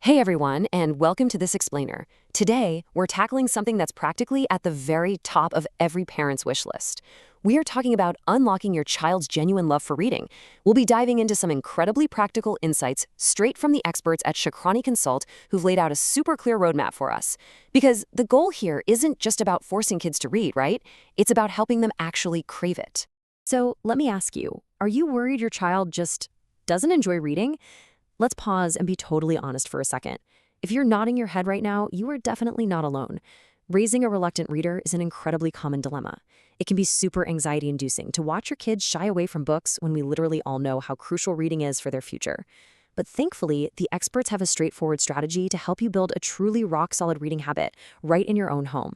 Hey everyone, and welcome to This Explainer. Today, we're tackling something that's practically at the very top of every parent's wish list. We are talking about unlocking your child's genuine love for reading. We'll be diving into some incredibly practical insights straight from the experts at Shakrani Consult who've laid out a super clear roadmap for us. Because the goal here isn't just about forcing kids to read, right? It's about helping them actually crave it. So let me ask you, are you worried your child just doesn't enjoy reading? Let's pause and be totally honest for a second. If you're nodding your head right now, you are definitely not alone. Raising a reluctant reader is an incredibly common dilemma. It can be super anxiety-inducing to watch your kids shy away from books when we literally all know how crucial reading is for their future. But thankfully, the experts have a straightforward strategy to help you build a truly rock-solid reading habit right in your own home.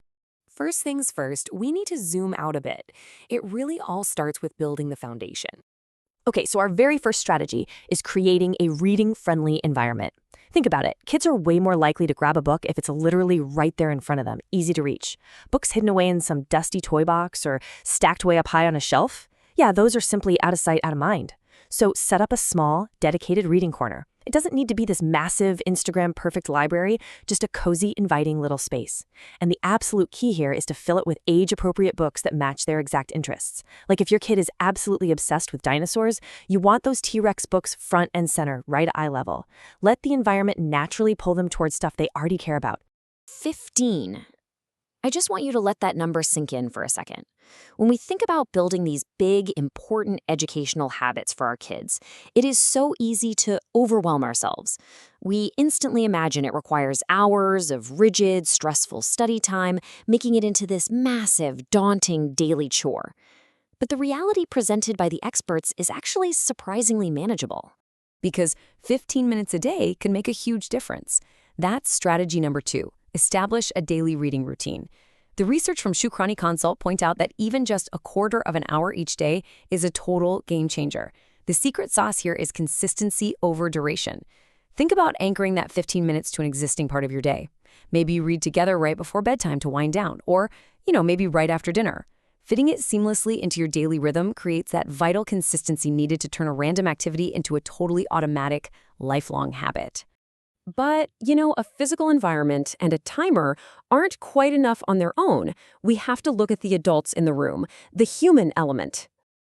First things first, we need to zoom out a bit. It really all starts with building the foundation. Okay, so our very first strategy is creating a reading-friendly environment. Think about it. Kids are way more likely to grab a book if it's literally right there in front of them, easy to reach. Books hidden away in some dusty toy box or stacked way up high on a shelf? Yeah, those are simply out of sight, out of mind. So set up a small, dedicated reading corner. It doesn't need to be this massive, Instagram-perfect library, just a cozy, inviting little space. And the absolute key here is to fill it with age-appropriate books that match their exact interests. Like if your kid is absolutely obsessed with dinosaurs, you want those T-Rex books front and center, right at eye level. Let the environment naturally pull them towards stuff they already care about. 15. I just want you to let that number sink in for a second. When we think about building these big, important educational habits for our kids, it is so easy to overwhelm ourselves. We instantly imagine it requires hours of rigid, stressful study time, making it into this massive, daunting daily chore. But the reality presented by the experts is actually surprisingly manageable. Because 15 minutes a day can make a huge difference. That's strategy number 2. Establish a daily reading routine. The research from Shakrani Consult point out that even just a quarter of an hour each day is a total game changer. The secret sauce here is consistency over duration. Think about anchoring that 15 minutes to an existing part of your day. Maybe you read together right before bedtime to wind down, or, maybe right after dinner. Fitting it seamlessly into your daily rhythm creates that vital consistency needed to turn a random activity into a totally automatic, lifelong habit. But, a physical environment and a timer aren't quite enough on their own. We have to look at the adults in the room, the human element.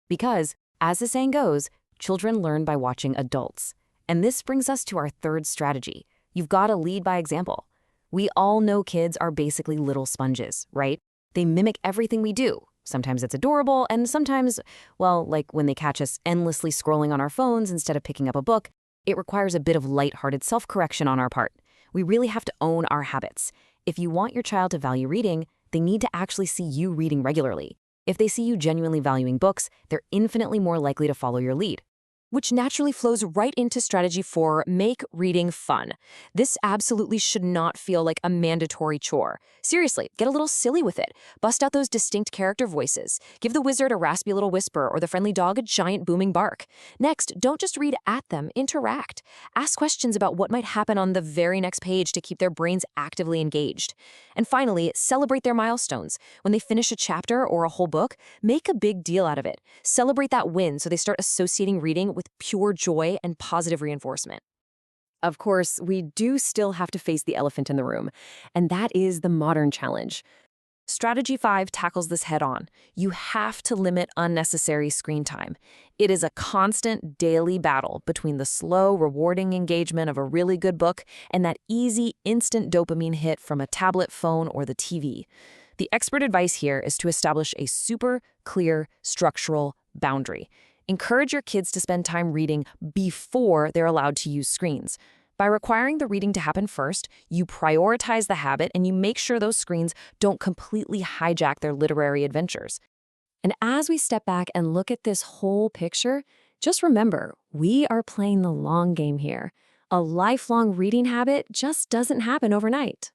Because, as the saying goes, children learn by watching adults. And this brings us to our third strategy. You've got to lead by example. We all know kids are basically little sponges, right? They mimic everything we do. Sometimes it's adorable, and sometimes, like when they catch us endlessly scrolling on our phones instead of picking up a book, it requires a bit of lighthearted self-correction on our part. We really have to own our habits. If you want your child to value reading, they need to actually see you reading regularly. If they see you genuinely valuing books, they're infinitely more likely to follow your lead. Which naturally flows right into strategy 4, make reading fun. This absolutely should not feel like a mandatory chore. Seriously, get a little silly with it. Bust out those distinct character voices. Give the wizard a raspy little whisper or the friendly dog a giant booming bark. Next, don't just read at them, interact. Ask questions about what might happen on the very next page to keep their brains actively engaged. And finally, celebrate their milestones. When they finish a chapter or a whole book, make a big deal out of it. Celebrate that win so they start associating reading with pure joy and positive reinforcement. Of course, we do still have to face the elephant in the room, and that is the modern challenge. Strategy 5 tackles this head-on. You have to limit unnecessary screen time. It is a constant daily battle between the slow, rewarding engagement of a really good book and that easy, instant dopamine hit from a tablet, phone, or the TV. The expert advice here is to establish a super clear structural boundary. Encourage your kids to spend time reading before they're allowed to use screens. By requiring the reading to happen first, you prioritize the habit and you make sure those screens don't completely hijack their literary adventures. And as we step back and look at this whole picture, just remember, we are playing the long game here. A lifelong reading habit just doesn't happen overnight.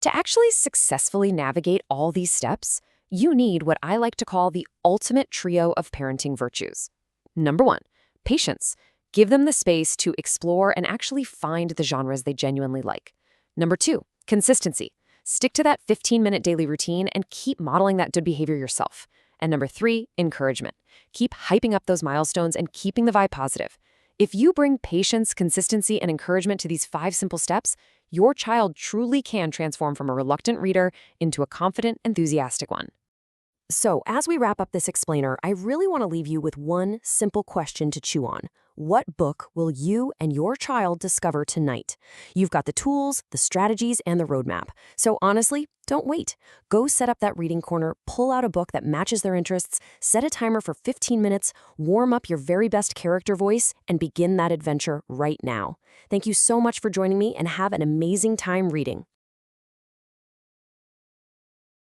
To actually successfully navigate all these steps, you need what I like to call the ultimate trio of parenting virtues. Number 1, patience. Give them the space to explore and actually find the genres they genuinely like. Number 2, consistency. Stick to that 15-minute daily routine and keep modeling that good behavior yourself. And number 3, encouragement. Keep hyping up those milestones and keeping the vibe positive. If you bring patience, consistency, and encouragement to these 5 simple steps, your child truly can transform from a reluctant reader into a confident, enthusiastic one. So, as we wrap up this explainer, I really want to leave you with one simple question to chew on. What book will you and your child discover tonight? You've got the tools, the strategies, and the roadmap. So honestly, don't wait. Go set up that reading corner, pull out a book that matches their interests, set a timer for 15 minutes, warm up your very best character voice, and begin that adventure right now. Thank you so much for joining me, and have an amazing time reading.